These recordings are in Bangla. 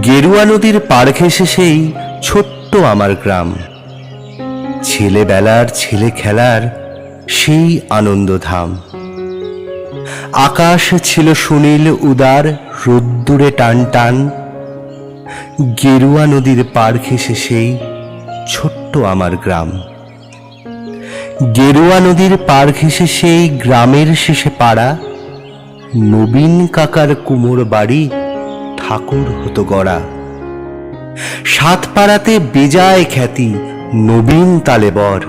গেরুয়া নদীর পাড় ঘেঁষে সেই ছোট্ট আমার গ্রাম, ছেলেবেলার ছেলে খেলার সেই আনন্দধাম। আকাশ ছিল সুনীল উদার, রোদ্দুরে টান টান। গেরুয়া নদীর পাড় ঘেঁষে সেই ছোট্ট আমার গ্রাম। গেরুয়া নদীর পাড় ঘেঁষে সেই গ্রামের শেষে পাড়া, নবীন কাকার কুমোর বাড়ি ঠাকুর হতো গড়া। সাত পাড়াতে বেজায় খ্যাতি নবীন তালেবর,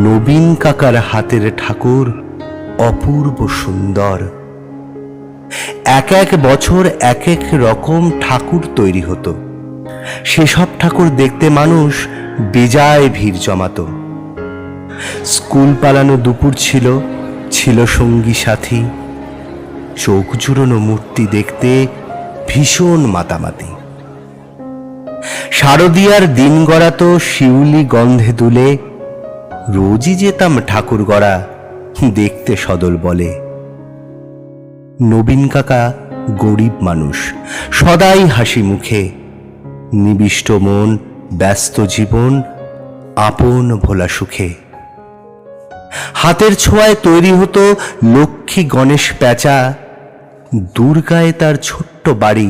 নবীন কাকার হাতের ঠাকুর অপূর্ব সুন্দর। এক এক বছর এক এক রকম ঠাকুর তৈরি হতো, সেসব ঠাকুর দেখতে মানুষ বেজায় ভিড় জমাতো। স্কুল পালানো দুপুর ছিল, ছিল সঙ্গী সাথী, চোখ জুড়োনো মূর্তি দেখতে ভীষণ মাতামাতি। শারদিয়ার দিন গড়াতো শিউলি গন্ধে দুলে, রোজই যেতাম ঠাকুর গড়া দেখতে সদল বলে। নবীন কাকা গরিব মানুষ, সদাই হাসি মুখে, নিবিষ্ট মন, ব্যস্ত জীবন, আপন ভোলা সুখে। হাতের ছোঁয়ায় তৈরি হতো লক্ষ্মী গণেশ প্যাঁচা, দুর্গায় তার ছোট্ট বাড়ি,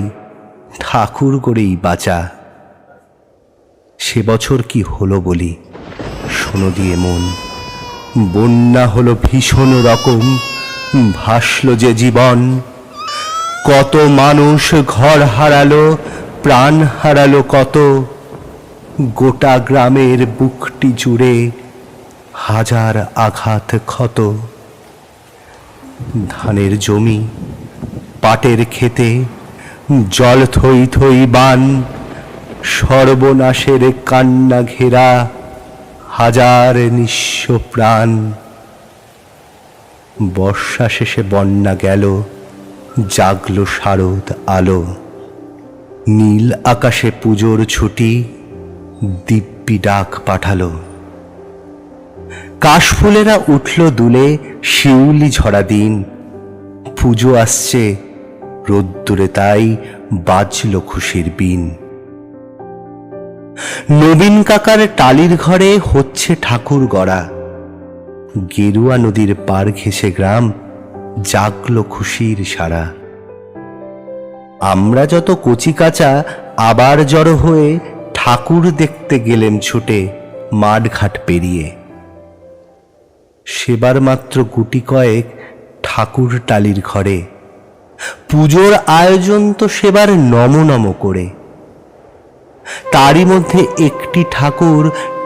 ঠাকুর করেই বাঁচা। সে বছর কি হলো বলি, শোনো দিয়ে মন। বন্যা হলো ভীষণ রকম, ভাসলো যে জীবন। কত মানুষ ঘর হারালো, প্রাণ হারালো কত। গোটা গ্রামের বুকটি জুড়ে হাজার আঘাত ক্ষত। ধানের জমি, পাটের ক্ষেতে জল থই থই বান, সর্বনাশের কান্না ঘেরা হাজার নিঃস্ব প্রাণ। বর্ষা শেষে বন্যা গেল, জাগলো শারদ আলো। নীল আকাশে পুজোর ছুটি, দিব্যি ডাক পাঠালো। কাশফুলেরা উঠল দুলে, শিউলি ঝরা দিন। পুজো আসছে, রোদ্দুরে তাই বাজলো খুশির বিন। নবীন কাকার টালির ঘরে হচ্ছে ঠাকুর গড়া। গেরুয়া নদীর পাড় ঘেঁষে গ্রাম জাগলো খুশির সারা। আমরা যত কচি কাঁচা আবার জড়ো হয়ে ঠাকুর দেখতে গেলেম ছুটে মাঠ ঘাট পেরিয়ে। সেবার মাত্র গুটি কয়েক ঠাকুর টালির ঘরে, পুজোর আয়োজন তো সেবার নম নম করে। তারই মধ্যে একটি ঠাকুর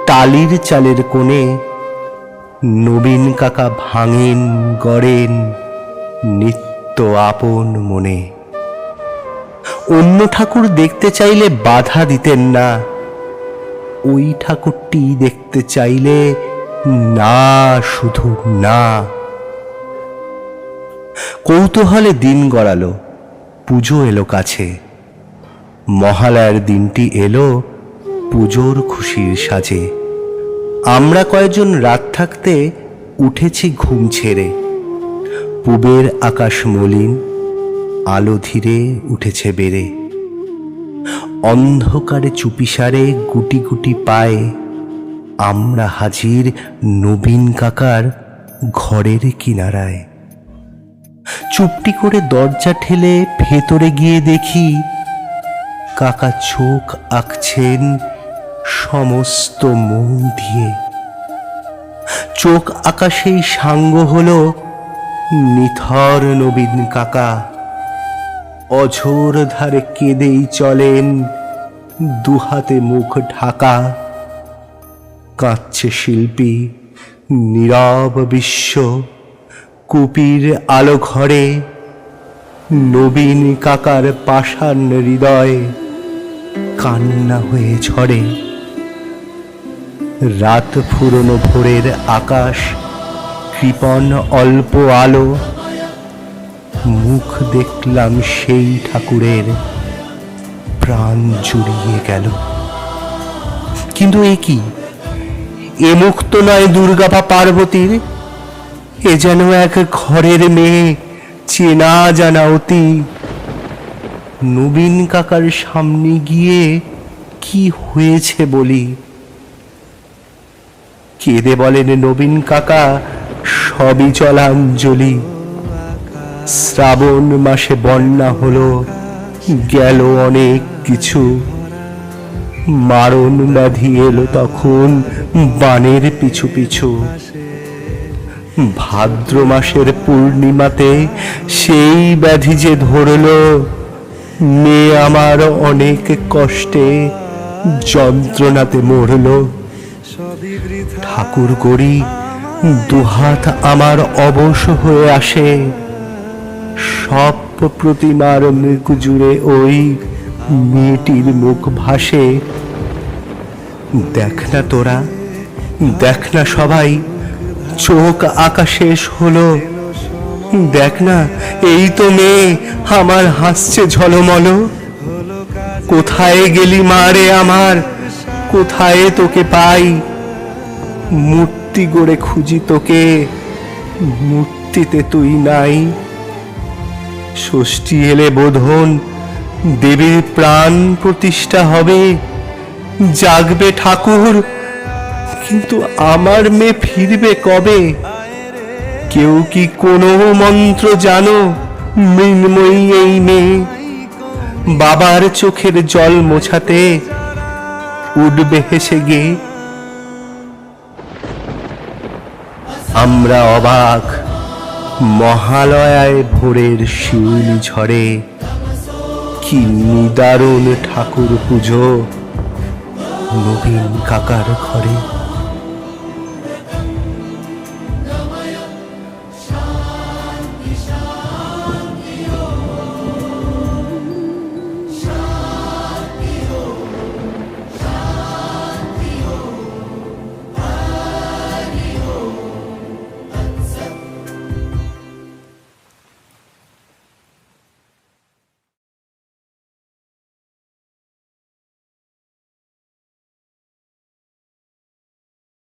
টালির চালের কোণে, নবীন কাকা ভাঙেন গড়েন নিত্য আপন মনে। অন্য ঠাকুর দেখতে চাইলে বাধা দিতেন না, ওই ঠাকুরটি দেখতে চাইলে না, শুধু না। কৌতূহলে দিন গড়ালো, পুজো এলো কাছে। মহালয়ার দিনটি এলো পুজোর খুশির সাজে। আমরা কয়েকজন রাত থাকতে উঠেছি ঘুম ছেড়ে। পূবের আকাশ মলিন, আলো ধীরে উঠেছে বেড়ে। অন্ধকারে চুপিসারে গুটি গুটি পায়ে আমরা হাজির নবীন কাকার ঘরের কিনারায়। চুপটি করে দরজা ঠেলে ভেতরে গিয়ে দেখি কাকা চোখ আঁকছেন সমস্ত মন দিয়ে। চোখ আকাশেই সাঙ্গ হলো নিথর নবীন কাকা। অঝোর ধারে কেঁদেই চলেন, দুহাতে মুখ ঢাকা। কাঁদছে শিল্পী, নীরব বিশ্ব, কুপির আলো ঘরে। নবীন কাকার পাষাণ হৃদয় কান্না হয়ে ঝরে। রাত ফুরনো ভোরের আকাশ, কৃপণ অল্প আলো। মুখ দেখলাম সেই ঠাকুরের, প্রাণ জুড়িয়ে গেল। কিন্তু এ কি, এ মুখ তো নয় দুর্গা বা পার্বতীর, এ যেন এক ঘরের মেয়ে, চেনা জানা অতি। নবীন কাকার সামনে গিয়ে কি হয়েছে বলি। কেঁদে বলেন নবীন কাকা সবই জলাঞ্জলি। শ্রাবণ মাসে বন্যা হলো, গেল অনেক কিছু। মারণ ব্যাধি এলো তখন বানের পিছু পিছু। ভাদ্র মাসের পূর্ণিমাতে সেই ব্যাধি যে ধরলো, মেয়ে আমার অনেক কষ্টে যন্ত্রণাতে মরলো। ঠাকুর গড়ি দুহাত আমার অবশ হয়ে আসে, সব প্রতিমার মুখ জুড়ে ওই মেয়েটির মুখ ভাসে। দেখ না তোরা, দেখ না সবাই, চোখ আকাশেশ হলো। দেখ না এই তো মেয়ে আমার হাসছে ঝলমল। কোথায় গেলি মারে আমার, কোথায় তোকে পাই? মূর্তি গড়ে খুঁজি তোকে, মূর্তিতে তুই নাই। ষষ্ঠী এলে বোধন দেবীর প্রাণ প্রতিষ্ঠা হবে, জাগবে ঠাকুর, কিন্তু আমার মেয়ে ফিরবে কবে? কেউ কি কোনো মন্ত্র জানো? মৃন্ময়ী এই মেয়ে বাবার চোখের জল মোছাতে উঠবে হেসে গে। আমরা অবাক, মহালয়ায় ভোরের শিউলি ঝড়ে কি নিদারুণ ঠাকুর পুজো নবীন কাকার ঘরে।